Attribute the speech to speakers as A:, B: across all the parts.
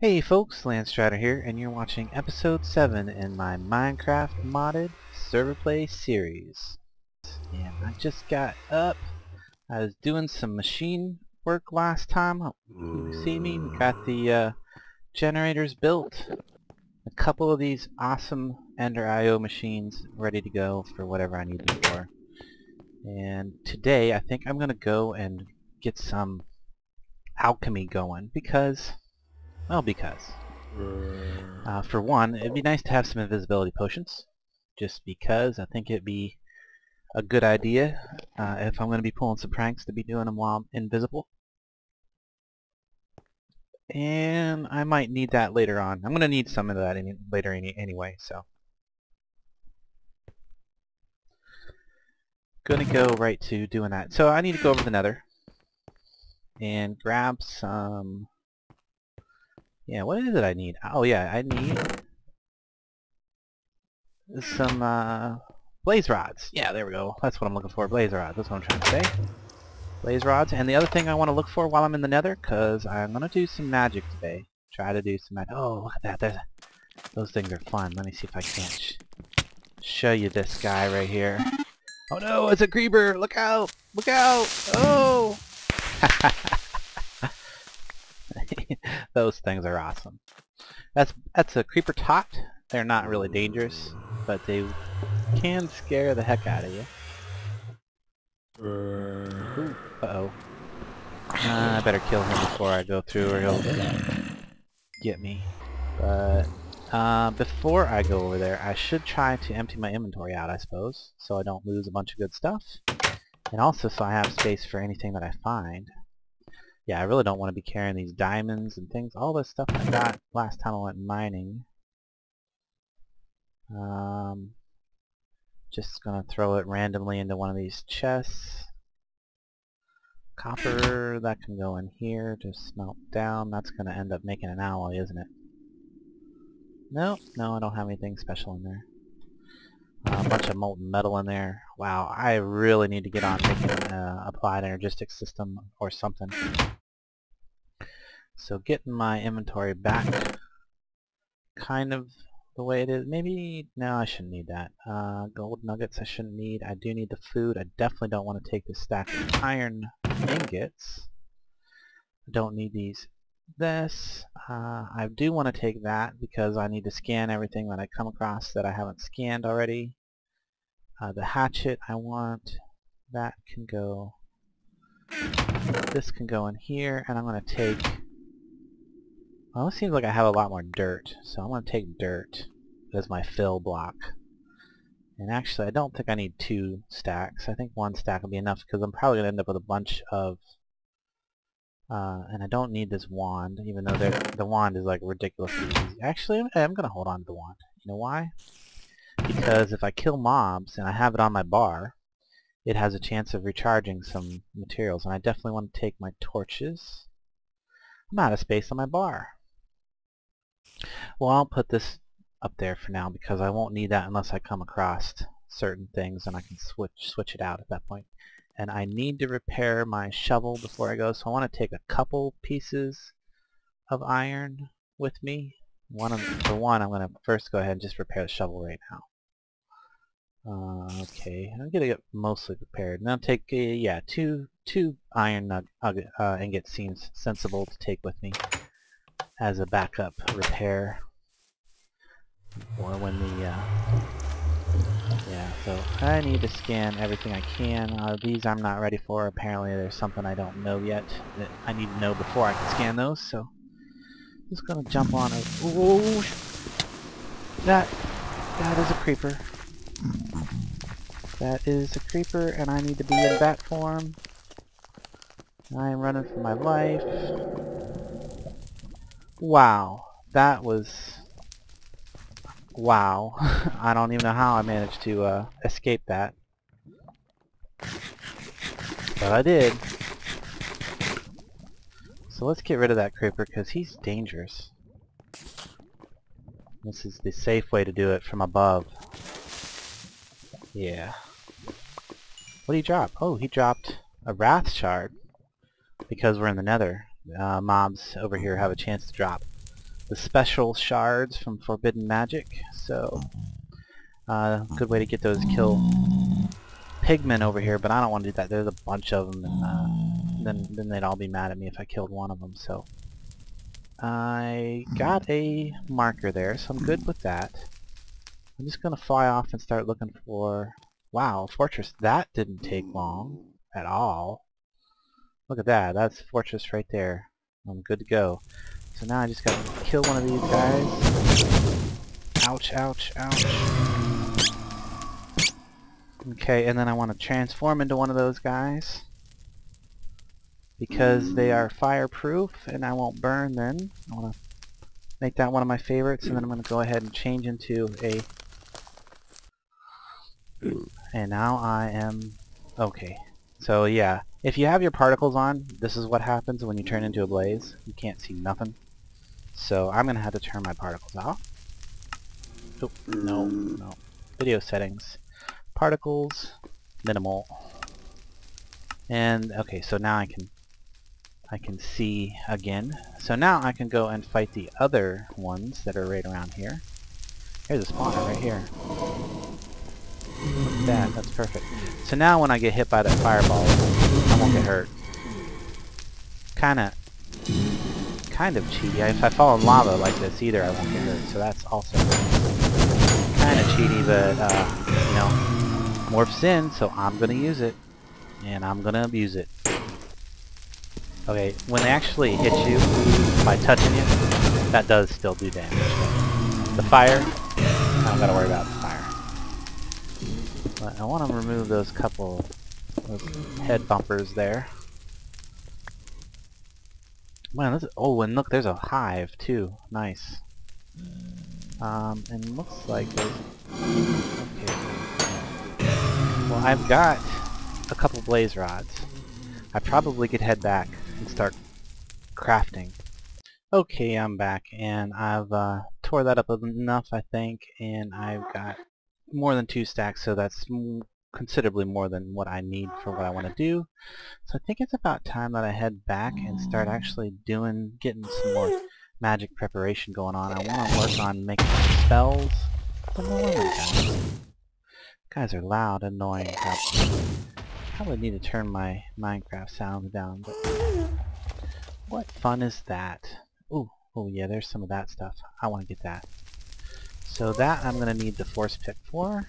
A: Hey folks, Landstryder here, and you're watching episode 7 in my Mynecraft Modded server play series. And I just got up. I was doing some machine work last time. You see me? We got the generators built. A couple of these awesome EnderIO machines ready to go for whatever I need them for. And today I think I'm going to go and get some alchemy going because... well, for one, it'd be nice to have some invisibility potions, just because I think it'd be a good idea if I'm going to be pulling some pranks to be doing them while I'm invisible. And I might need that later on. I'm going to need some of that later anyway, so. Going to go right to doing that. So I need to go over the nether and grab some... yeah, what is it I need? Oh yeah, I need some blaze rods. Yeah, there we go. That's what I'm looking for, blaze rods. That's what I'm trying to say. Blaze rods. And the other thing I want to look for while I'm in the nether, because I'm going to do some magic today. Try to do some magic. Oh, look at that. Those things are fun. Let me see if I can't show you this guy right here. Oh no, it's a creeper! Look out! Look out! Oh! Those things are awesome. That's a creeper tot. They're not really dangerous, but they can scare the heck out of you. Ooh, uh-oh. I better kill him before I go through or he'll get me. But before I go over there, I should try to empty my inventory out, I suppose, so I don't lose a bunch of good stuff. And also so I have space for anything that I find. Yeah, I really don't want to be carrying these diamonds and things. All this stuff I got last time I went mining. Just gonna throw it randomly into one of these chests. Copper, that can go in here to smelt down. That's gonna end up making an alloy, isn't it? Nope, no, I don't have anything special in there. A bunch of molten metal in there. Wow, I really need to get on making an applied energistics system or something. So getting my inventory back kind of the way it is. Maybe, no, I shouldn't need that. Gold nuggets I shouldn't need. I do need the food. I definitely don't want to take this stack of iron ingots. I don't need these. I do want to take that because I need to scan everything that I come across that I haven't scanned already. The hatchet I want. That can go. This can go in here, and I'm going to take... well, it seems like I have a lot more dirt, so I'm going to take dirt as my fill block. And actually, I don't think I need 2 stacks. I think 1 stack will be enough because I'm probably going to end up with a bunch of... and I don't need this wand, even though the wand is like ridiculously easy. Actually, I'm going to hold on to the wand. You know why? Because if I kill mobs and I have it on my bar, it has a chance of recharging some materials, and I definitely want to take my torches. I'm out of space on my bar. Well, I'll put this up there for now because I won't need that unless I come across certain things, and I can switch it out at that point. And I need to repair my shovel before I go, so I want to take a couple pieces of iron with me. For one, I'm going to first go ahead and just repair the shovel right now. Okay, I'm going to get mostly prepared. Now take, yeah, two iron ingots seems sensible to take with me as a backup repair. Or when the, yeah, so I need to scan everything I can. These I'm not ready for. Apparently there's something I don't know yet that I need to know before I can scan those, so I'm just going to jump on it. Ooh, that is a creeper. That is a creeper, and I need to be in bat form. I am running for my life. Wow, that was... wow. I don't even know how I managed to escape that. But I did. So let's get rid of that creeper because he's dangerous. This is the safe way to do it from above. Yeah. What did he drop? Oh, he dropped a wrath shard because we're in the nether. Mobs over here have a chance to drop the special shards from Forbiden Magic. So good way to get those kill pigmen over here, but I don't want to do that. There's a bunch of them, and then they'd all be mad at me if I killed one of them. So I got a marker there, so I'm good with that. I'm just gonna fly off and start looking for... Wow, fortress. That didn't take long at all. Look at that. That's fortress right there. I'm good to go. So now I just gotta kill one of these guys. Ouch, ouch, ouch. Okay, and then I want to transform into one of those guys because they are fireproof and I won't burn then. I want to make that one of my favorites, and then I'm going to go ahead and change into a... And now I am... Okay. So yeah, if you have your particles on, this is what happens when you turn into a blaze. You can't see nothing. So I'm going to have to turn my particles off. Oh, no. Video settings. Particles, minimal. And okay, so now I can see again. So now I can go and fight the other ones that are right around here. Here's a spawner right here. Look at that, that's perfect. So now when I get hit by that fireball, I won't get hurt. Kind of cheaty. If I fall in lava like this either, I won't get hurt. So that's also kind of cheaty, but you know, morphs in, so I'm gonna use it, and I'm gonna abuse it. Okay, when they actually hit you by touching you, that does still do damage. The fire, I don't gotta worry about the fire. But I want to remove those couple of head bumpers there. Man, this is, oh, and look, there's a hive too. Nice. And looks like there's... Okay. Well, I've got a couple blaze rods. I probably could head back and start crafting. Okay, I'm back, and I've tore that up enough, I think, and I've got more than 2 stacks, so that's considerably more than what I need for what I want to do. So I think it's about time that I head back and start actually getting some more magic preparation going on. I want to work on making spells. Guys are loud, annoying. Probably need to turn my Minecraft sounds down, but what fun is that? Ooh, oh yeah, there's some of that stuff. I want to get that. So that I'm going to need the force pick for.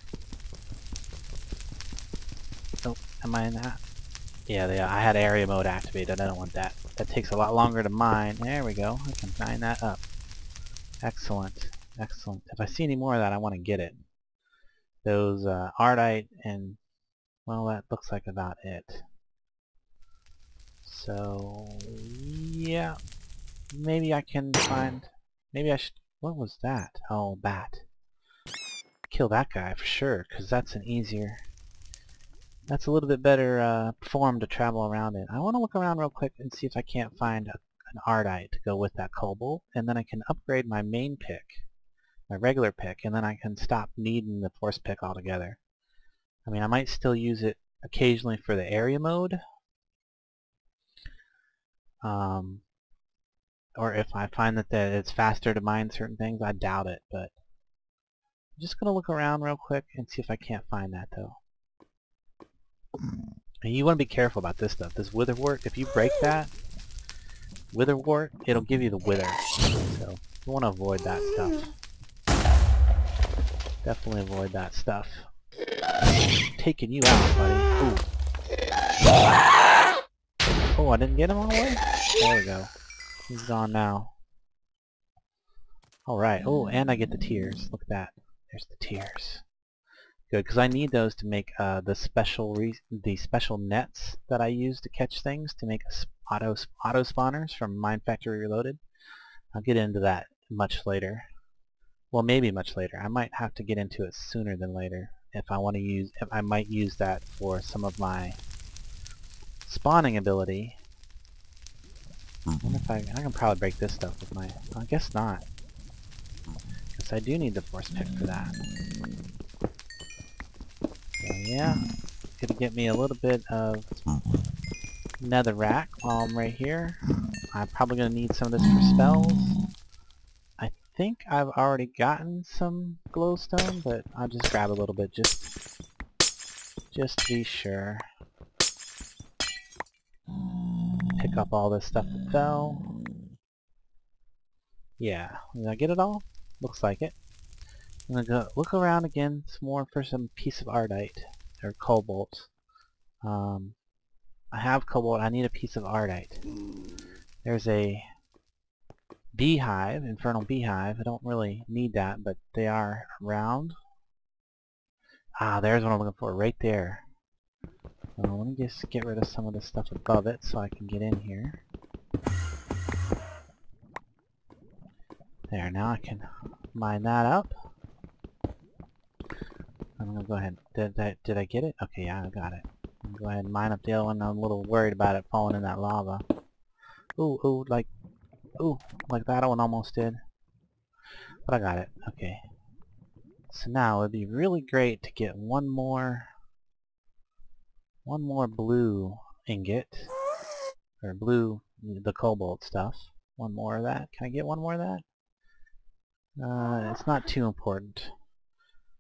A: Oh, am I in that? Yeah, I had area mode activated. I don't want that. That takes a lot longer to mine. There we go. I can mine that up. Excellent. Excellent. If I see any more of that, I want to get it. Those Ardite and... Well, that looks like about it. So... Yeah. Maybe I can find... Maybe I should... What was that? Oh, bat. Kill that guy for sure, because that's an easier... That's a little bit better form to travel around in. I want to look around real quick and see if I can't find an Ardite to go with that cobalt, and then I can upgrade my main pick, my regular pick, and then I can stop needing the force pick altogether. I mean, I might still use it occasionally for the area mode, or if I find that it's faster to mine certain things. I doubt it, but I'm just going to look around real quick and see if I can't find that, though. And you want to be careful about this stuff. This witherwort, if you break that witherwort, it'll give you the wither. So you want to avoid that stuff. Definitely avoid that stuff. Taking you out, buddy. Ooh. Oh, I didn't get him all the way? There we go. He's gone now. Alright. Oh, and I get the tears. Look at that. There's the tears. Good, because I need those to make the special nets that I use to catch things, to make auto spawners from Mine Factory Reloaded. I'll get into that much later. Well, maybe much later. I might have to get into it sooner than later if I want to use. I might use that for some of my spawning ability. I wonder if I can probably break this stuff with my... I guess not, because I do need the force pick for that. So yeah, gonna get me a little bit of netherrack while I'm right here. I'm probably gonna need some of this for spells. think I've already gotten some glowstone, but I'll just grab a little bit just to be sure. Pick up all this stuff that fell. Yeah, did I get it all? Looks like it. I'm gonna go look around again some more for some piece of ardite or cobalt. I have cobalt. I need a piece of ardite. There's a beehive, infernal beehive. I don't really need that, but they are around. Ah, there's what I'm looking for, right there. Let me just get rid of some of the stuff above it so I can get in here. There, now I can mine that up. I'm gonna go ahead. Did I get it? Okay, yeah, I got it. I'm gonna go ahead and mine up the other one. I'm a little worried about it falling in that lava. Ooh, like that one almost did. But I got it. Okay. So now it'd be really great to get one more blue ingot, or blue, the cobalt stuff. One more of that. Can I get one more of that? It's not too important.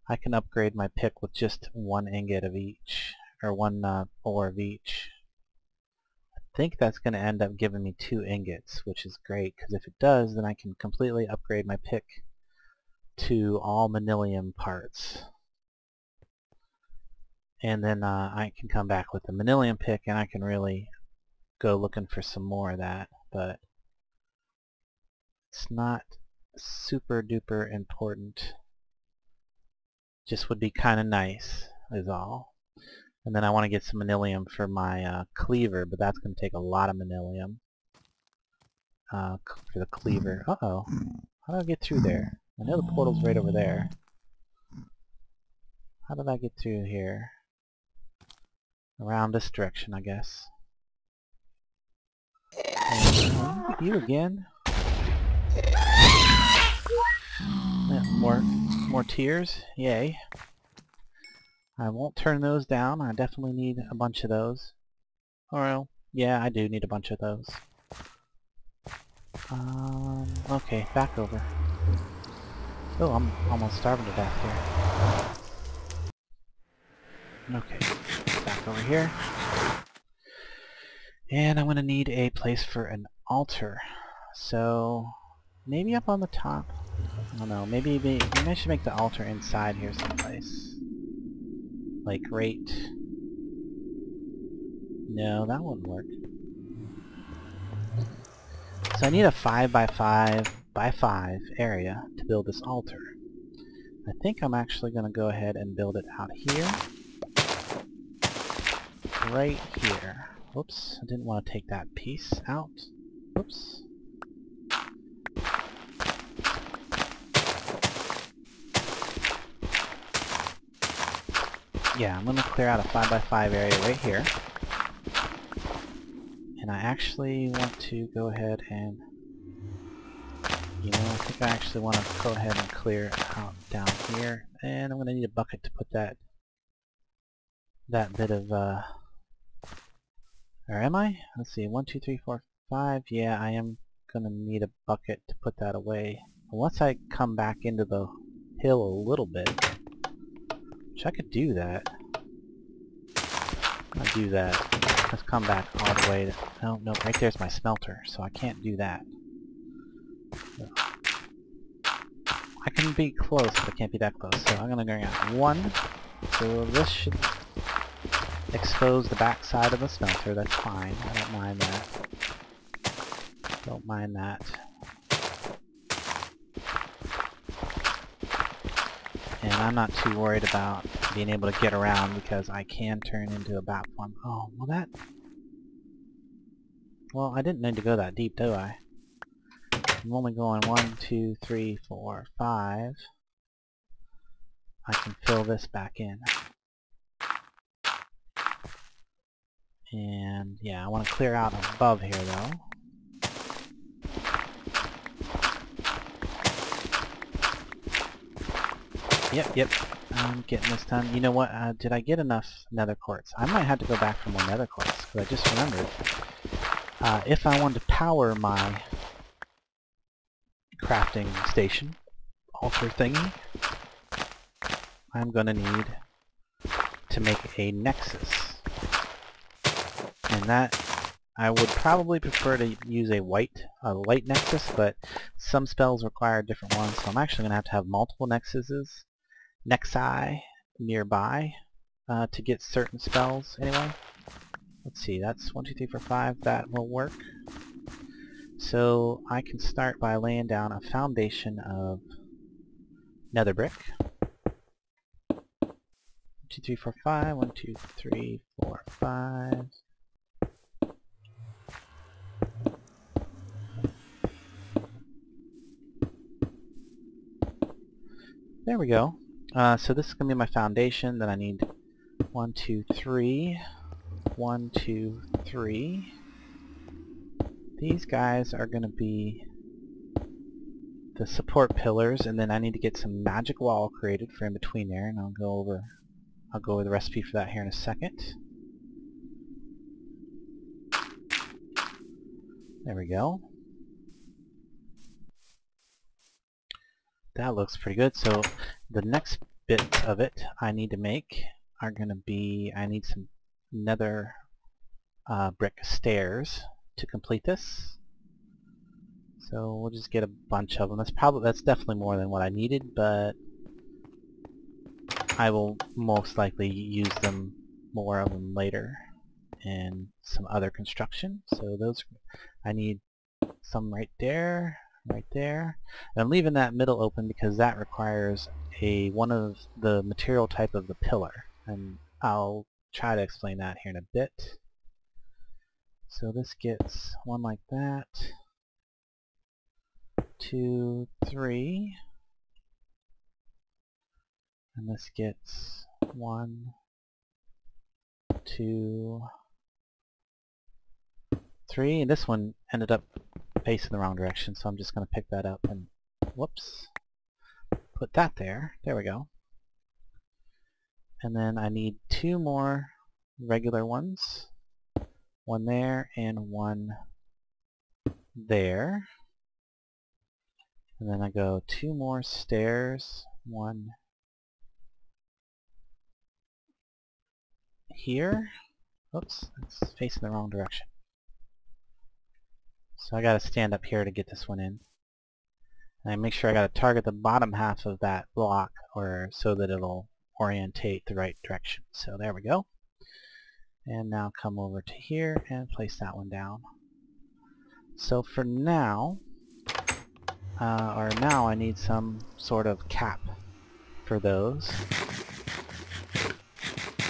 A: I can upgrade my pick with just one ingot of each, or one ore of each. I think that's going to end up giving me 2 ingots, which is great, because if it does, then I can completely upgrade my pick to all manilium parts. And then I can come back with the manilium pick and I can really go looking for some more of that, but it's not super duper important. Just would be kind of nice is all. And then I want to get some manilium for my cleaver, but that's going to take a lot of manilium for the cleaver. Uh-oh. How do I get through there? I know the portal's right over there. How did I get through here? Around this direction, I guess. And, you again. Yeah, more tears. Yay. I won't turn those down. I definitely need a bunch of those. Or, yeah, I do need a bunch of those. Okay, back over. Oh, I'm almost starving to death here. Okay, back over here. And I'm going to need a place for an altar. So, maybe up on the top? I don't know, maybe I should make the altar inside here someplace. Like right... No, that wouldn't work. So I need a 5 by 5 by 5 area to build this altar. I think I'm actually going to go ahead and build it out here. Right here. Whoops, I didn't want to take that piece out. Whoops. Yeah, I'm going to clear out a 5 by 5 area right here. And I actually want to go ahead and, I think I actually want to go ahead and clear out down here. And I'm going to need a bucket to put that bit of, or am I? Let's see, 1, 2, 3, 4, 5. Yeah, I am going to need a bucket to put that away. Once I come back into the hill a little bit, which I could do that. I'll do that. Let's come back all the way to... No, right there's my smelter, so I can't do that. So, I can be close, but I can't be that close. So I'm going to bring out 1. So this should expose the back side of the smelter. That's fine. I don't mind that. Don't mind that. And I'm not too worried about being able to get around because I can turn into a bat form. Oh, well that... Well, I didn't need to go that deep, do I? I'm only going 1, 2, 3, 4, 5. I can fill this back in. And, yeah, I want to clear out above here, though. Yep, I'm getting this done. You know what, did I get enough nether quartz? I might have to go back for more nether quartz, because I just remembered. If I wanted to power my crafting station altar thingy, I'm going to need to make a nexus. And that, I would probably prefer to use a light nexus, but some spells require different ones, so I'm actually going to have multiple nexi nearby to get certain spells anyway. Let's see, that's 1, 2, 3, 4, 5, that will work. So I can start by laying down a foundation of nether brick. 1, 2, 3, 4, 5, 1, 2, 3, 4, 5. There we go. So this is going to be my foundation. Then I need 1, 2, 3, 1, 2, 3. These guys are going to be the support pillars, and then I need to get some magic wall created for in between there, and I'll go over the recipe for that here in a second. There we go. That looks pretty good. So the next bits of it I need to make are going to be, I need some nether brick stairs to complete this. So we'll just get a bunch of them. That's definitely more than what I needed, but I will most likely use more of them later in some other construction. So those, I need some right there. Right there. And I'm leaving that middle open because that requires one of the material type of the pillar, and I'll try to explain that here in a bit. So this gets one like that, 2, 3, and this gets 1, 2, 3, and this one ended up facing the wrong direction, so I'm just going to pick that up and, whoops, put that there. There we go. And then I need 2 more regular ones. One there and one there. And then I go 2 more stairs. One here. Oops, that's facing the wrong direction. So I gotta stand up here to get this one in. And I make sure I gotta target the bottom half of that block so that it'll orientate the right direction. So there we go. And now come over to here and place that one down. So for now, now I need some sort of cap for those.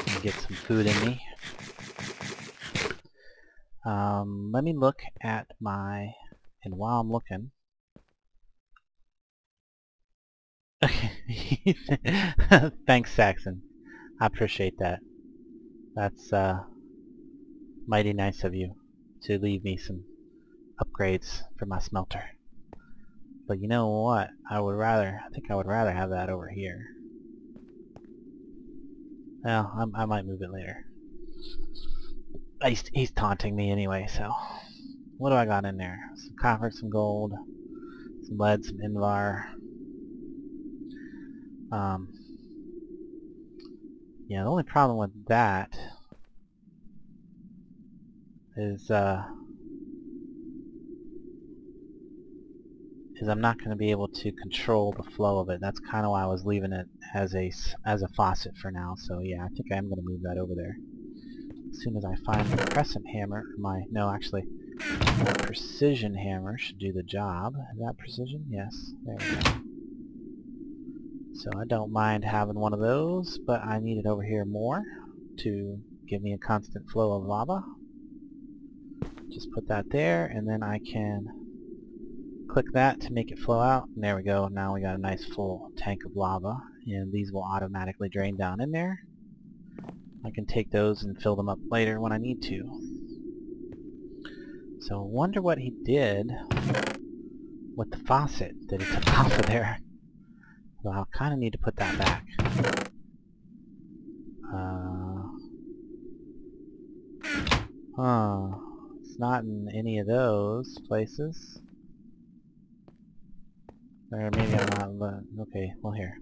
A: And get some food in me. Let me look at and while I'm looking, thanks Saxon, I appreciate that. That's mighty nice of you to leave me some upgrades for my smelter. But you know what, I think I would rather have that over here. Well, I might move it later. He's taunting me anyway, so what do I got in there? Some copper, some gold, some lead, some invar. Yeah, the only problem with that is I'm not going to be able to control the flow of it. That's kind of why I was leaving it as a faucet for now. So yeah, I think I am going to move that over there. As soon as I find the crescent hammer, my precision hammer should do the job. Is that precision? Yes. There we go. So I don't mind having one of those, but I need it over here more to give me a constant flow of lava. Just put that there, and then I can click that to make it flow out, and there we go. Now we got a nice full tank of lava, and these will automatically drain down in there. I can take those and fill them up later when I need to. So I wonder what he did with the faucet that he took off of there. Well, I'll kind of need to put that back. It's not in any of those places. Or maybe I'm not, okay, well here.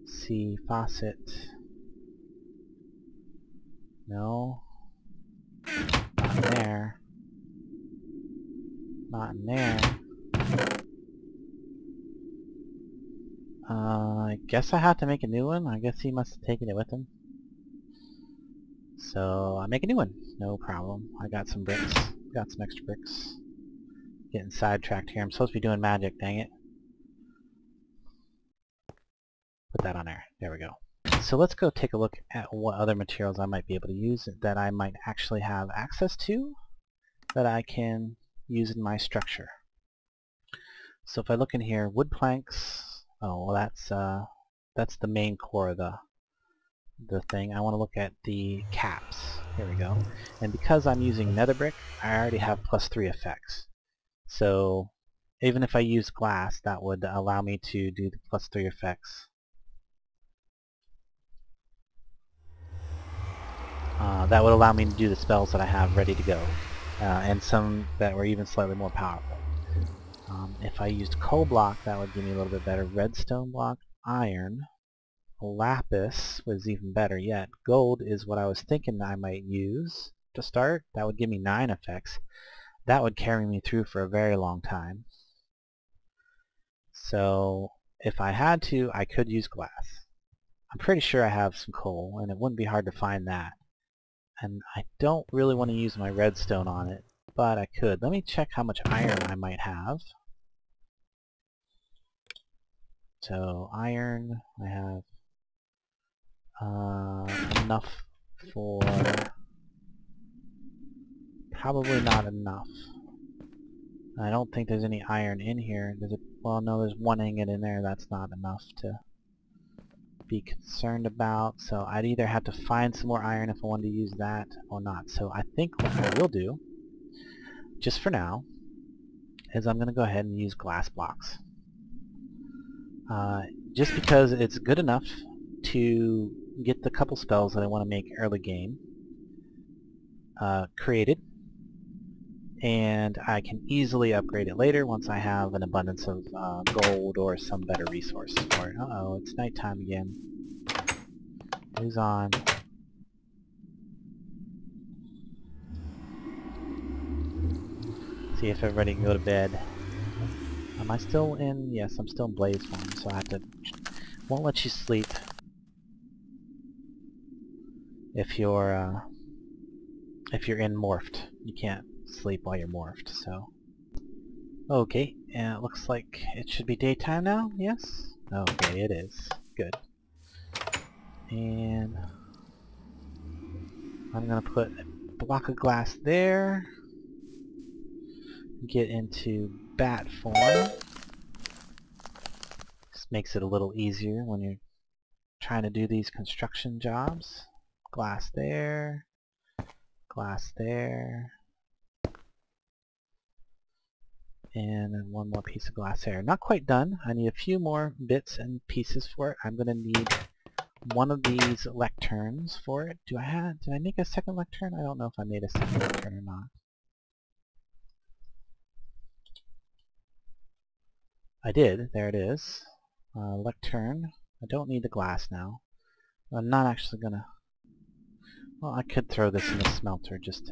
A: See, faucet. No. Not in there. Not in there. I guess I have to make a new one. I guess he must have taken it with him. So I make a new one. No problem. I got some bricks. Got some extra bricks. Getting sidetracked here. I'm supposed to be doing magic, dang it. Put that on there. There we go. So let's go take a look at what other materials I might be able to use that I might actually have access to that I can use in my structure. So if I look in here, wood planks. Oh, well that's the main core of the thing. I want to look at the caps. Here we go. And because I'm using nether brick, I already have +3 effects. So even if I use glass, that would allow me to do the +3 effects. That would allow me to do the spells that I have ready to go. And some that were even slightly more powerful. If I used coal block, that would give me a little bit better. Redstone block, iron, lapis was even better yet. Gold is what I was thinking I might use to start. That would give me 9 effects. That would carry me through for a very long time. So if I had to, I could use glass. I'm pretty sure I have some coal, and it wouldn't be hard to find that. And I don't really want to use my redstone on it, but I could. Let me check how much iron I might have. So iron, I have enough for... probably not enough. I don't think there's any iron in here. Well, no, there's 1 ingot in there. That's not enough to be concerned about. So I'd either have to find some more iron if I wanted to use that or not. So I think what I will do, just for now, is I'm going to go ahead and use glass blocks. Just because it's good enough to get the couple spells that I want to make early game created, and I can easily upgrade it later once I have an abundance of gold or some better resource for it. Uh-oh, it's nighttime again. Who's on? See if everybody can go to bed. Am I still in? Yes, I'm still in blaze form, so I have to... won't let you sleep if you're in morphed. You can't sleep while you're morphed, so... Okay, and it looks like it should be daytime now, yes? Okay, it is. Good. And I'm gonna put a block of glass there. Get into bat form. This makes it a little easier when you're trying to do these construction jobs. Glass there. Glass there. And then 1 more piece of glass there. Not quite done. I need a few more bits and pieces for it. I'm going to need 1 of these lecterns for it. Did I make a second lectern? I don't know if I made a second lectern or not. I did. There it is. Lectern. I don't need the glass now. I'm not actually going to... well, I could throw this in the smelter just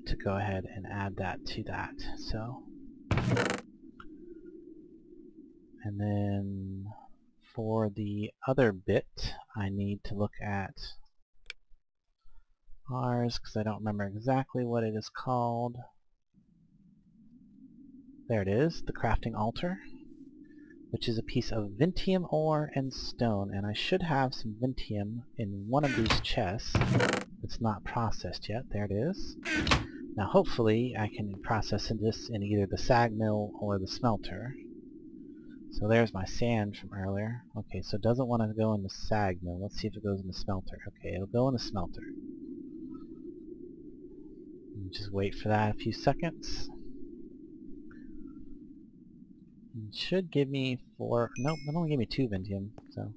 A: to go ahead and add that to that. So, and then for the other bit, I need to look at Ars, because I don't remember exactly what it is called. There it is, the crafting altar, which is a piece of Vintium ore and stone, and I should have some Vintium in one of these chests. It's not processed yet. There it is. Now hopefully I can process this in either the sag mill or the smelter. So there's my sand from earlier. Okay, so it doesn't want to go in the sag mill. Let's see if it goes in the smelter. Okay, it'll go in the smelter. Just wait for that a few seconds. It should give me 4... nope, it only gave me 2 Vintium, so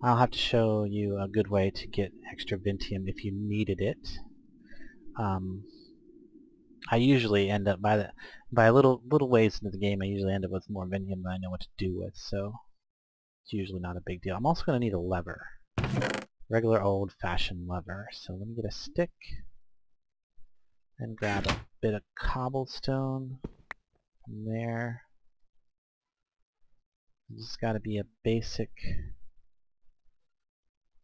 A: I'll have to show you a good way to get extra Vintium if you needed it. I usually end up by a little ways into the game. I usually end up with more Vinium than I know what to do with, so it's usually not a big deal. I'm also going to need a lever, regular old-fashioned lever. So let me get a stick and grab a bit of cobblestone from there. This has got to be a basic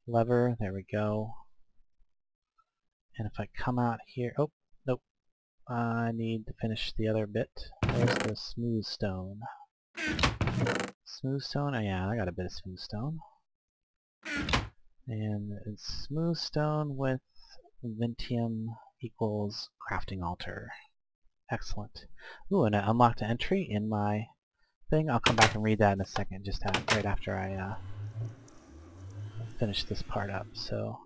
A: lever. There we go. And if I come out here, oh, nope. I need to finish the other bit. Where's the smooth stone? Smooth stone? Oh yeah, I got a bit of smooth stone. And it's smooth stone with Vintium equals crafting altar. Excellent. Ooh, and I unlocked an entry in my thing. I'll come back and read that in a second, just right after I finish this part up. So,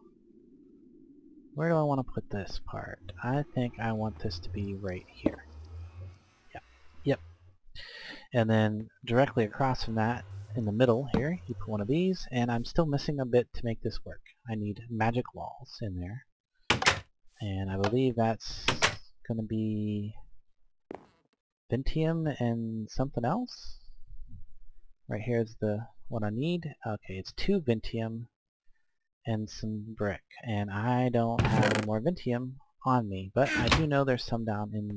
A: where do I want to put this part? I think I want this to be right here. Yep. Yep. And then directly across from that, in the middle here, you put one of these, and I'm still missing a bit to make this work. I need magic walls in there. And I believe that's going to be Vintium and something else. Right here is the what I need. Okay, it's 2 Vintium and some brick. And I don't have any more Vintium on me, but I do know there's some down in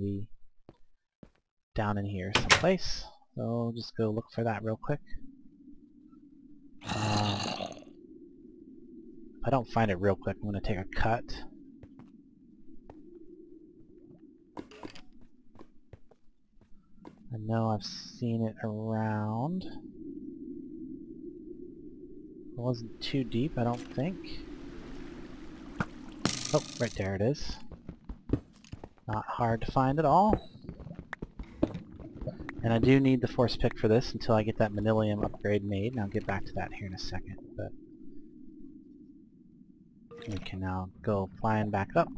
A: here someplace. So I'll just go look for that real quick. If I don't find it real quick, I'm going to take a cut. I know I've seen it around. It wasn't too deep, I don't think. Oh, right there it is. Not hard to find at all. And I do need the force pick for this until I get that Manilium upgrade made, and I'll get back to that here in a second. But we can now go flying back up.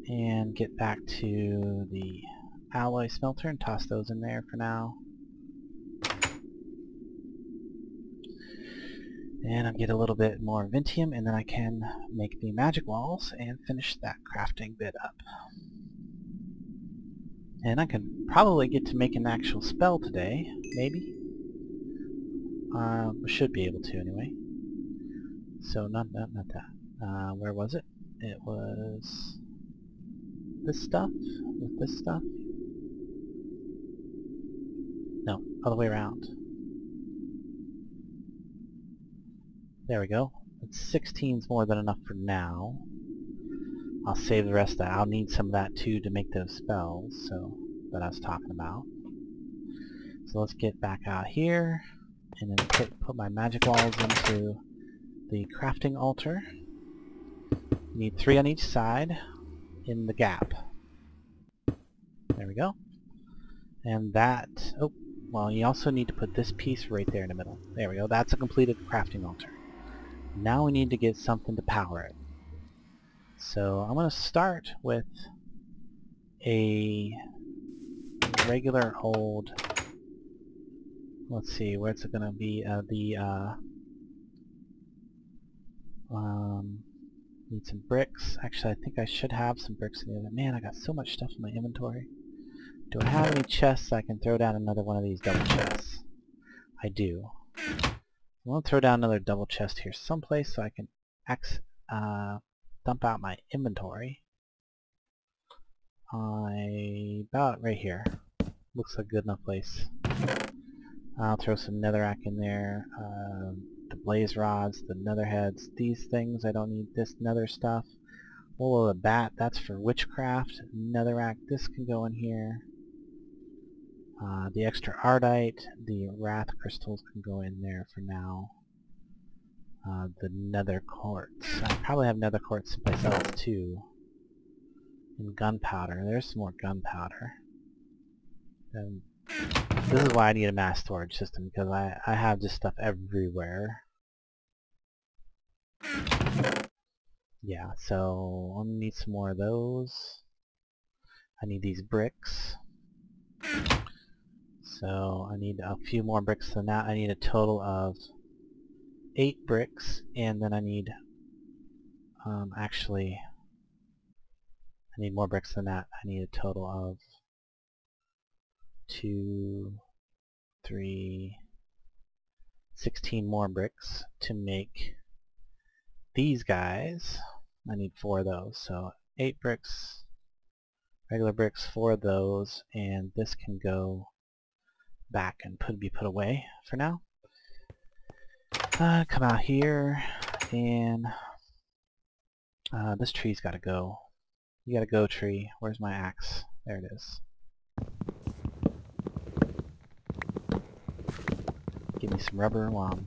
A: And get back to the alloy smelter and toss those in there for now. And I'll get a little bit more Vintium, and then I can make the magic walls and finish that crafting bit up. And I can probably get to make an actual spell today, maybe. Should be able to anyway. So not that. Where was it? It was this stuff with this stuff. No, other way around. There we go. 16's more than enough for now. I'll save the rest of that. I'll need some of that too to make those spells that I was talking about. So let's get back out here and then put my magic walls into the crafting altar. You need 3 on each side in the gap. There we go. And that, oh, well, you also need to put this piece right there in the middle. There we go. That's a completed crafting altar. Now we need to get something to power it. So I'm going to start with a regular old, let's see, where's it going to be, need some bricks. Actually, I think I should have some bricks in the other. Man, I got so much stuff in my inventory. Do I have any chests I can throw down another one of these double chests? I do. I'm going to throw down another double chest here someplace so I can dump out my inventory. About right here. Looks like a good enough place. I'll throw some netherrack in there. The blaze rods, the nether heads, these things, I don't need this nether stuff. Wool of the bat, that's for witchcraft. Netherrack, this can go in here. The extra ardite, the wrath crystals can go in there for now. The nether quartz. I probably have nether quartz someplace else too. And gunpowder. There's some more gunpowder. And this is why I need a mass storage system, because I have this stuff everywhere. Yeah, so I'm gonna need some more of those. I need these bricks. So I need a few more bricks than that. I need a total of 8 bricks, and then I need Actually, I need more bricks than that. I need a total of 2, 3, 16 more bricks to make these guys. I need 4 of those, so 8 bricks, regular bricks, 4 of those, and this can go back and be put away for now. Come out here, and this tree's gotta go. You gotta go, tree. Where's my axe? There it is. Give me some rubber while I'm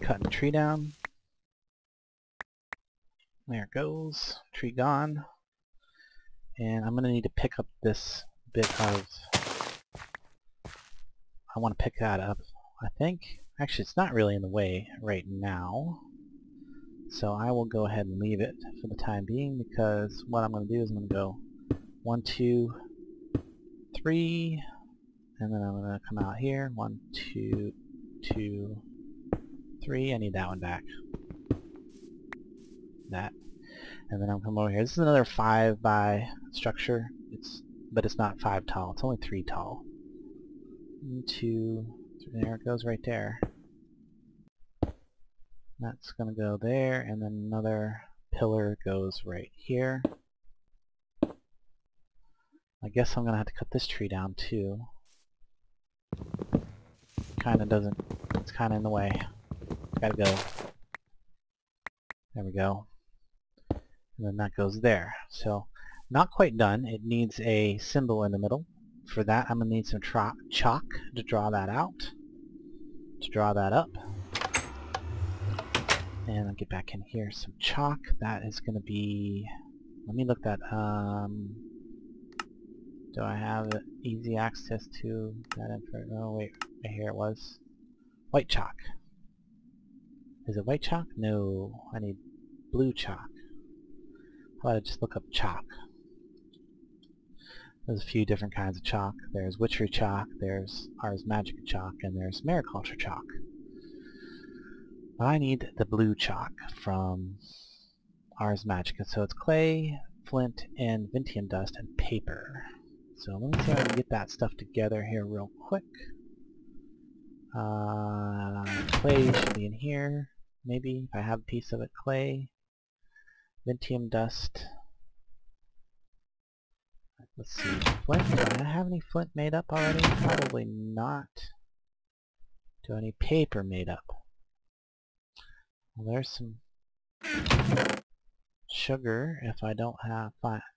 A: cutting the tree down. There it goes. Tree gone. And I'm going to need to pick up this bit of... I want to pick that up, I think. Actually, it's not really in the way right now. So I will go ahead and leave it for the time being, because what I'm going to do is I'm going to go 1, 2, 3, and then I'm going to come out here. 1, 2, 2, 3. I need that one back. That. And then I'm coming over here. This is another 5 by structure. But it's not 5 tall. It's only 3 tall. 1, 2, 3. There it goes right there. That's going to go there, and then another pillar goes right here. I guess I'm going to have to cut this tree down too. Kinda doesn't, it's kinda in the way. Gotta go. There we go. And then that goes there. So, not quite done. It needs a symbol in the middle. For that, I'm going to need some chalk to draw that out. To draw that up. And I'll get back in here. Some chalk. That is going to be... Let me look that... do I have easy access to that info? Oh, wait. Here it was. White chalk. Is it white chalk? No. I need blue chalk. How about I just look up chalk? There's a few different kinds of chalk. There's witchery chalk, there's Ars Magicia chalk, and there's mariculture chalk. I need the blue chalk from Ars Magicia. So it's clay, flint, and vintium dust, and paper. So let me see if I can get that stuff together here real quick. Clay should be in here, maybe, if I have a piece of it. Clay, vintium dust. Let's see, flint. Do I have any flint made up already? Probably not. Do I need paper made up? Well, there's some sugar if I don't have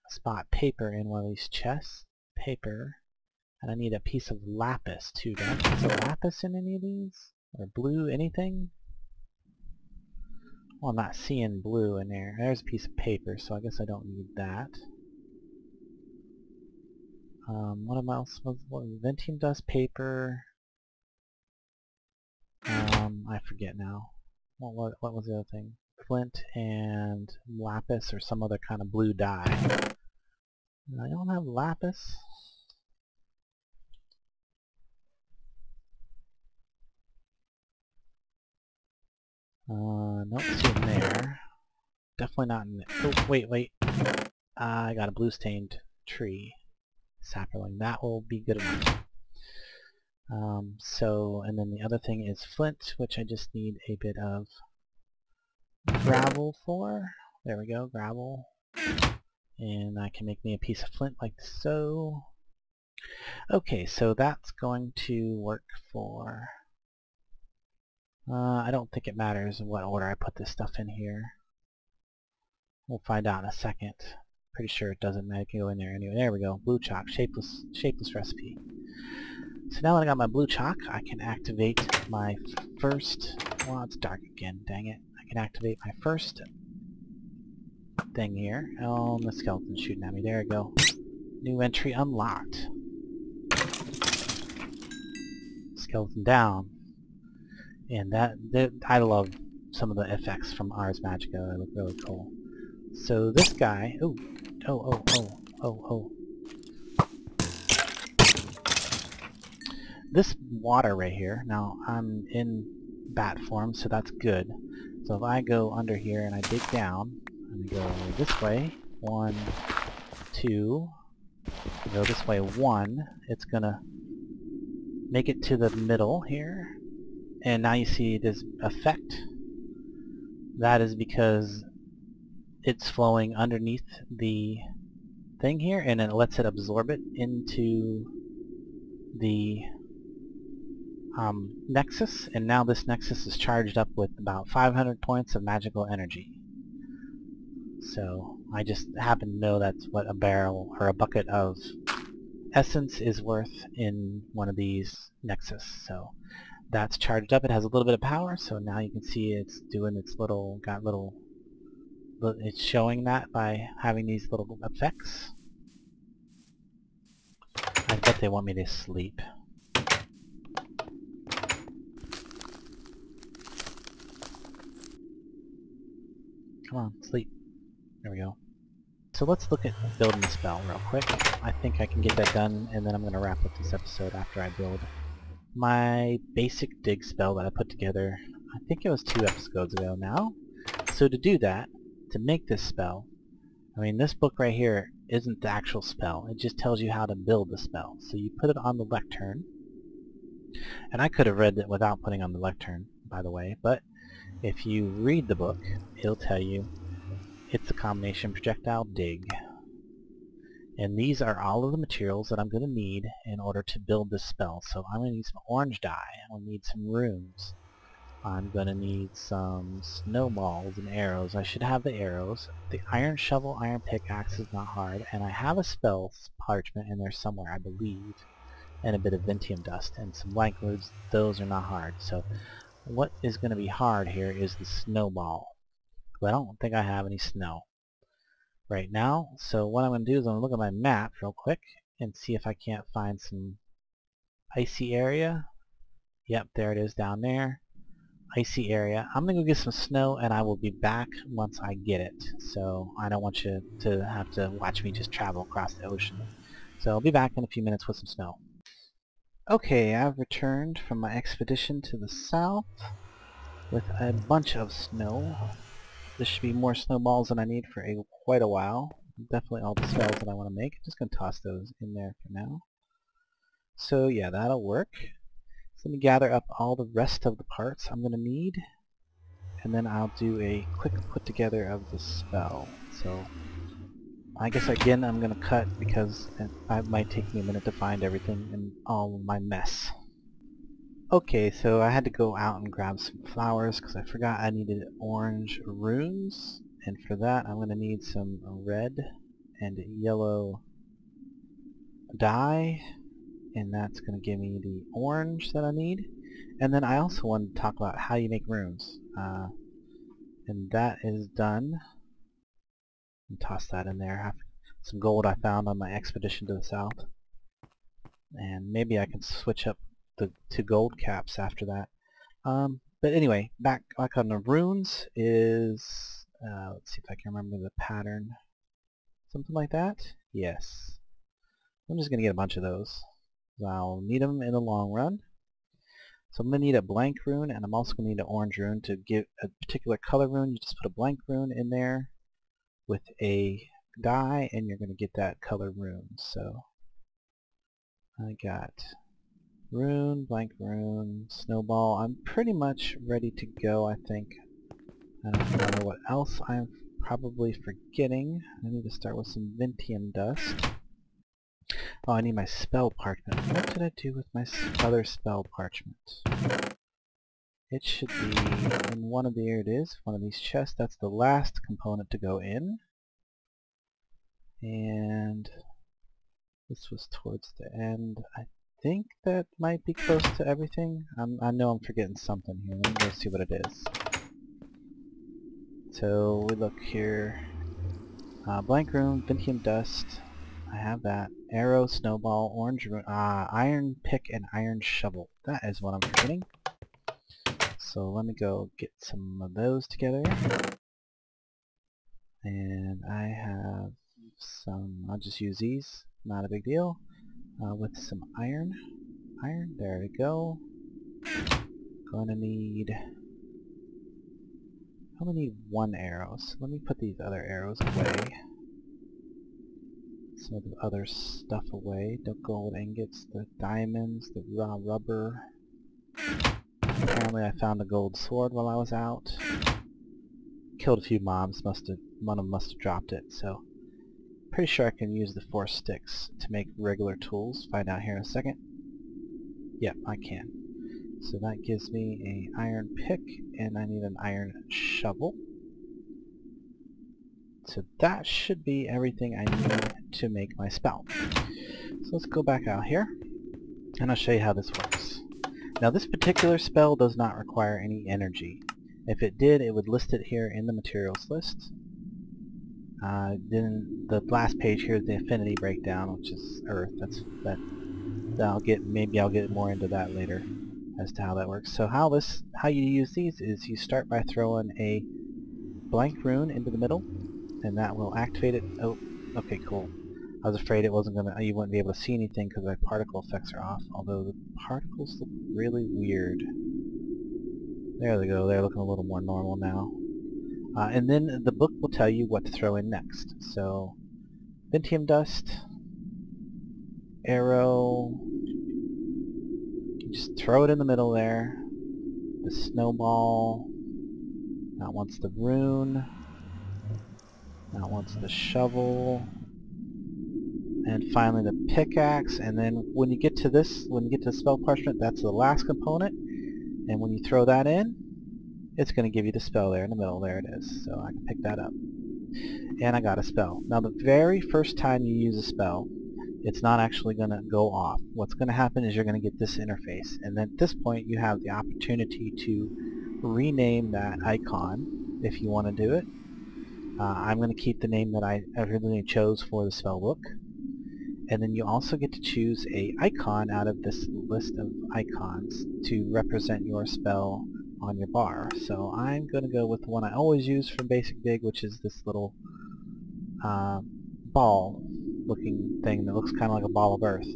A: spot paper in one of these chests. Paper. And I need a piece of lapis too. Do I have a piece of lapis in any of these? Or blue, anything? Well, I'm not seeing blue in there. There's a piece of paper, so I guess I don't need that. What else was vintium dust, paper? I forget now. What was the other thing? Flint and lapis or some other kind of blue dye. I don't have lapis. Nope, see in there. Definitely not in there. Oh, wait. I got a blue stained tree. Sapperling. That will be good enough. And then the other thing is flint, which I just need a bit of gravel for. There we go, gravel. And I can make me a piece of flint like so. Okay, so that's going to work for... I don't think it matters in what order I put this stuff in here. We'll find out in a second. Pretty sure it doesn't matter. It can go in there anyway. There we go. Blue chalk. Shapeless recipe. So now that I got my blue chalk, I can activate my first... Well, it's dark again. Dang it. I can activate my first thing here. Oh, the skeleton's shooting at me. There we go. New entry unlocked. Skeleton down. And I love some of the effects from Ars Magicia. They look really cool. So this guy, oh. This water right here, now I'm in bat form, so that's good. So if I go under here and I dig down, and go this way, 1, 2, go this way 1, it's gonna make it to the middle here, and now you see this effect. That is because it's flowing underneath the thing here, and it lets it absorb it into the nexus, and now this nexus is charged up with about 500 points of magical energy. So I just happen to know that's what a barrel or a bucket of essence is worth in one of these nexus. So that's charged up. It has a little bit of power, so now you can see it's doing its little, it's showing that by having these little effects. I bet they want me to sleep. Come on, sleep. There we go. So let's look at building the spell real quick. I think I can get that done, and then I'm going to wrap up this episode after I build my basic dig spell that I put together, I think it was 2 episodes ago now. So to do that, to make this spell, I mean, this book right here isn't the actual spell. It just tells you how to build the spell. So you put it on the lectern, and I could have read it without putting on the lectern, by the way, but if you read the book, it'll tell you it's a combination projectile dig. And these are all of the materials that I'm going to need in order to build this spell. So I'm going to need some orange dye, I'm going to need some runes, I'm going to need some snowballs and arrows. I should have the arrows. The iron shovel, iron pickaxe is not hard, and I have a spell parchment in there somewhere, I believe, and a bit of ventium dust, and some blank words. Those are not hard. So what is going to be hard here is the snowball. But I don't think I have any snow right now. So what I'm going to do is I'm going to look at my map real quick and see if I can't find some icy area. Yep, there it is down there. Icy area. I'm going to go get some snow, and I will be back once I get it. So I don't want you to have to watch me just travel across the ocean. So I'll be back in a few minutes with some snow. Okay, I've returned from my expedition to the south with a bunch of snow. This should be more snowballs than I need for quite a while. Definitely all the spells that I want to make. Just going to toss those in there for now. So yeah, that'll work. So let me gather up all the rest of the parts I'm going to need, and then I'll do a quick put together of the spell. So I guess again I'm going to cut because it might take me a minute to find everything in all of my mess. Okay, so I had to go out and grab some flowers because I forgot I needed orange runes, and for that I'm going to need some red and yellow dye, and that's going to give me the orange that I need. And then I also wanted to talk about how you make runes, and that is done. And toss that in there. I have some gold I found on my expedition to the south, and maybe I can switch up to gold caps after that. But anyway, back on the runes is, let's see if I can remember the pattern. Something like that? Yes. I'm just going to get a bunch of those. I'll need them in the long run. So I'm going to need a blank rune, and I'm also going to need an orange rune. To give a particular color rune, you just put a blank rune in there with a dye, and you're going to get that color rune. So I got rune, blank rune, snowball. I'm pretty much ready to go, I think. I don't remember what else I'm probably forgetting. I need to start with some ventium dust. Oh, I need my spell parchment. What did I do with my other spell parchment? It should be in one of the, here it is, one of these chests. That's the last component to go in. And this was towards the end. I think that might be close to everything. I know I'm forgetting something here. Let me go see what it is. So we look here. Blank room, ventium dust. I have that. Arrow, snowball, orange, iron pick, and iron shovel. That is what I'm forgetting. So let me go get some of those together. And I have some, I'll just use these, not a big deal. With some iron. There we go. Gonna need I only need one arrow, so let me put these other arrows away. Some of the other stuff away. The gold ingots, the diamonds, the raw rubber. Apparently I found a gold sword while I was out. Killed a few mobs, one of them must have dropped it, so pretty sure I can use the 4 sticks to make regular tools. Find out here in a second. Yep, I can. So that gives me an iron pick, and I need an iron shovel. So that should be everything I need to make my spell. So let's go back out here, and I'll show you how this works. Now this particular spell does not require any energy. If it did, it would list it here in the materials list. Then the last page here is the affinity breakdown, which is earth. Maybe I'll get more into that later as to how that works. So how you use these is you start by throwing a blank rune into the middle, and that will activate it. Oh, okay, cool. I was afraid you wouldn't be able to see anything because my particle effects are off, although the particles look really weird. There they go, they're looking a little more normal now. And then the book will tell you what to throw in next. So, Ventium Dust, arrow, you just throw it in the middle there. The snowball, that one's the rune, that one's the shovel, and finally the pickaxe. And then when you get to this, when you get to the spell parchment, that's the last component. And when you throw that in, it's going to give you the spell there in the middle. There it is. So I can pick that up. And I got a spell. Now the very first time you use a spell, it's not actually going to go off. What's going to happen is you're going to get this interface. And then at this point you have the opportunity to rename that icon if you want to do it. I'm going to keep the name that I originally chose for the spell book. And then you also get to choose a icon out of this list of icons to represent your spell on your bar. So I'm going to go with the one I always use from Basic Dig, which is this little ball looking thing that looks kind of like a ball of earth.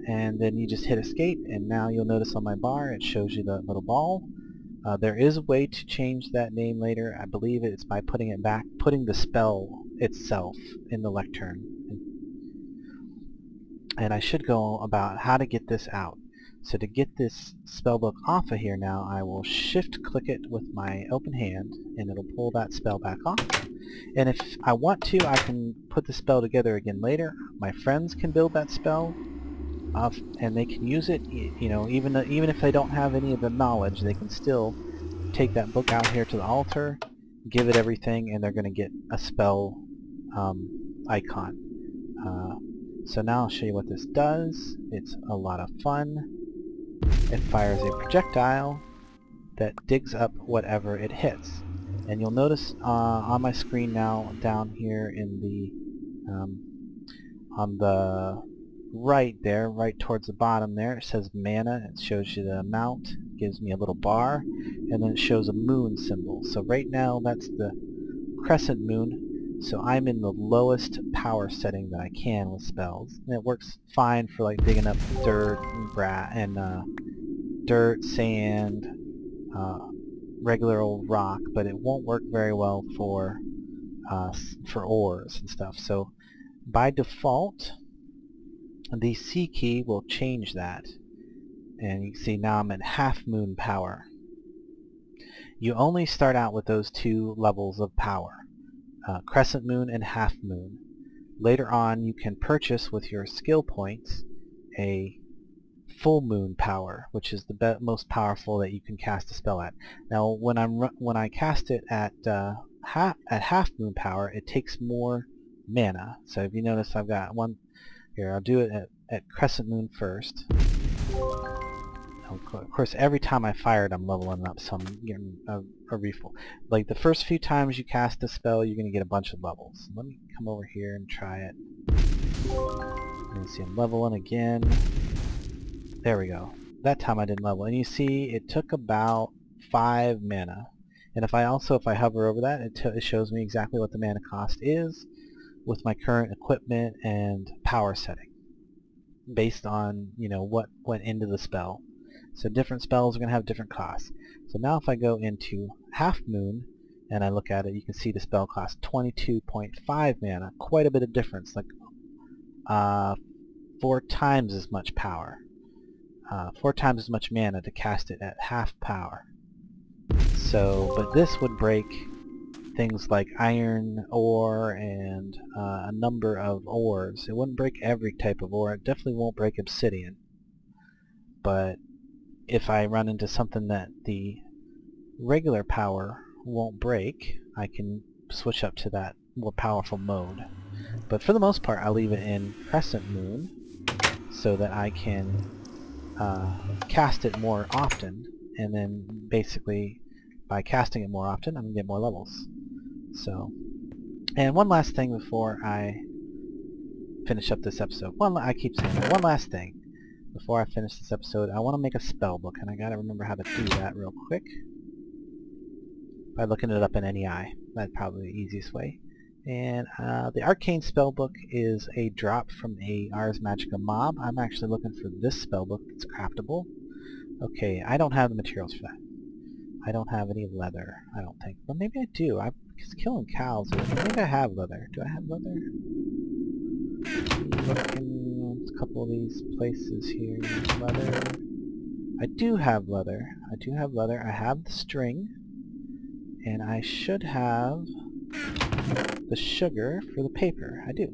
A: And then you just hit escape, and now you'll notice on my bar it shows you the little ball. There is a way to change that name later. I believe it's by putting the spell itself in the lectern. And I should go about how to get this out. So to get this spellbook off of here now, I will shift click it with my open hand, and it'll pull that spell back off. And if I want to, I can put the spell together again later. My friends can build that spell, and they can use it. You know, even if they don't have any of the knowledge, they can still take that book out here to the altar, give it everything, and they're going to get a spell icon. So now I'll show you what this does. It's a lot of fun. It fires a projectile that digs up whatever it hits. And you'll notice on my screen now, down here in the on the right there, right towards the bottom there, it says mana. It shows you the amount, gives me a little bar, and then it shows a moon symbol. So right now that's the crescent moon. So I'm in the lowest power setting that I can with spells. And it works fine for like digging up dirt and dirt, sand, regular old rock, but it won't work very well for ores and stuff. So by default, the C key will change that. And you can see now I'm at half moon power. You only start out with those two levels of power. Crescent moon and half moon. Later on you can purchase with your skill points a full moon power, which is the most powerful that you can cast a spell at. Now when I cast it at half moon power, it takes more mana. So if you notice, I've got one here. I'll do it at crescent moon first. Of course, every time I fire it, I'm leveling up, so I'm getting a refill. Like the first few times you cast a spell, you're going to get a bunch of levels. Let me come over here and try it. And see, I'm leveling again. There we go. That time I didn't level. And you see, it took about 5 mana. And if I hover over that, it shows me exactly what the mana cost is with my current equipment and power setting, based on, you know, what went into the spell. So different spells are going to have different costs. So now if I go into Half Moon and I look at it, you can see the spell costs 22.5 mana. Quite a bit of difference, like 4 times as much power. 4 times as much mana to cast it at half power. So, but this would break things like iron ore and a number of ores. It wouldn't break every type of ore. It definitely won't break obsidian. But if I run into something that the regular power won't break, I can switch up to that more powerful mode. But for the most part, I'll leave it in Crescent Moon so that I can cast it more often, and then basically by casting it more often, I'm going to get more levels. So, and one last thing before I finish up this episode. I keep saying that. One last thing before I finish this episode. I want to make a spell book, and I gotta remember how to do that real quick by looking it up in NEI. That's probably the easiest way. And the Arcane Spellbook is a drop from a Ars Magicia mob. I'm actually looking for this spellbook that's craftable. Okay, I don't have the materials for that. I don't have any leather, I don't think. But maybe I do. I'm killing cows. Maybe I have leather. Do I have leather? Looking a couple of these places here. Leather. I do have leather. I do have leather. I have the string. And I should have the sugar for the paper. I do.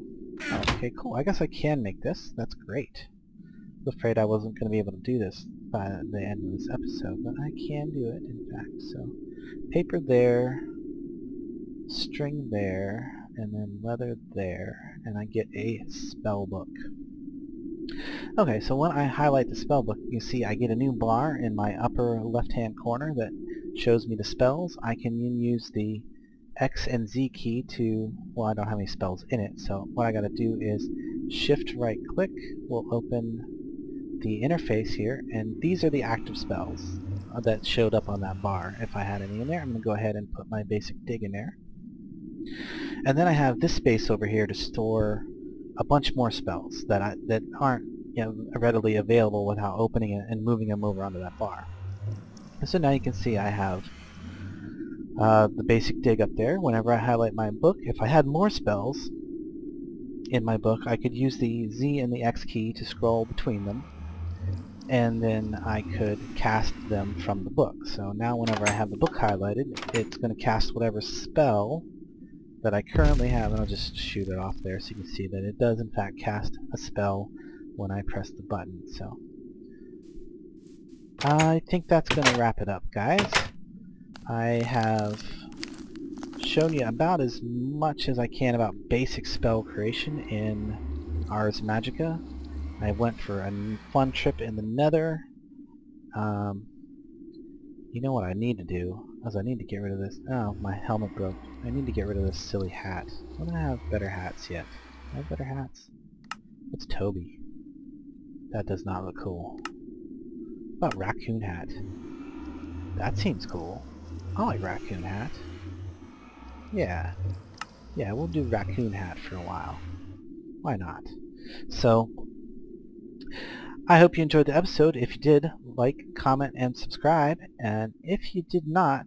A: Oh, okay, cool. I guess I can make this. That's great. I was afraid I wasn't going to be able to do this by the end of this episode, but I can do it, in fact. So, paper there, string there, and then leather there, and I get a spell book. Okay, so when I highlight the spell book, you see I get a new bar in my upper left-hand corner that shows me the spells. I can use the X and Z key to, well, I don't have any spells in it, so what I gotta do is shift right click will open the interface here, and these are the active spells that showed up on that bar. If I had any in there, I'm gonna go ahead and put my basic dig in there. And then I have this space over here to store a bunch more spells that aren't, you know, readily available without opening it and moving them over onto that bar. So now you can see I have the basic dig up there. Whenever I highlight my book, if I had more spells in my book, I could use the Z and the X key to scroll between them, and then I could cast them from the book. So now whenever I have the book highlighted, it's going to cast whatever spell that I currently have, and I'll just shoot it off there so you can see that it does in fact cast a spell when I press the button. So I think that's going to wrap it up, guys. I have shown you about as much as I can about basic spell creation in Ars Magicia. I went for a fun trip in the nether. You know what I need to do is I need to get rid of this. Oh, my helmet broke. I need to get rid of this silly hat. I don't have better hats yet. I have better hats. What's Toby? That does not look cool. What about raccoon hat? That seems cool. I like raccoon hat. Yeah. Yeah, we'll do raccoon hat for a while. Why not? So, I hope you enjoyed the episode. If you did, like, comment, and subscribe. And if you did not,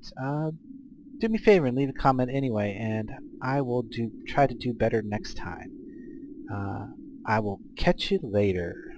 A: do me a favor and leave a comment anyway, and I will try to do better next time. I will catch you later.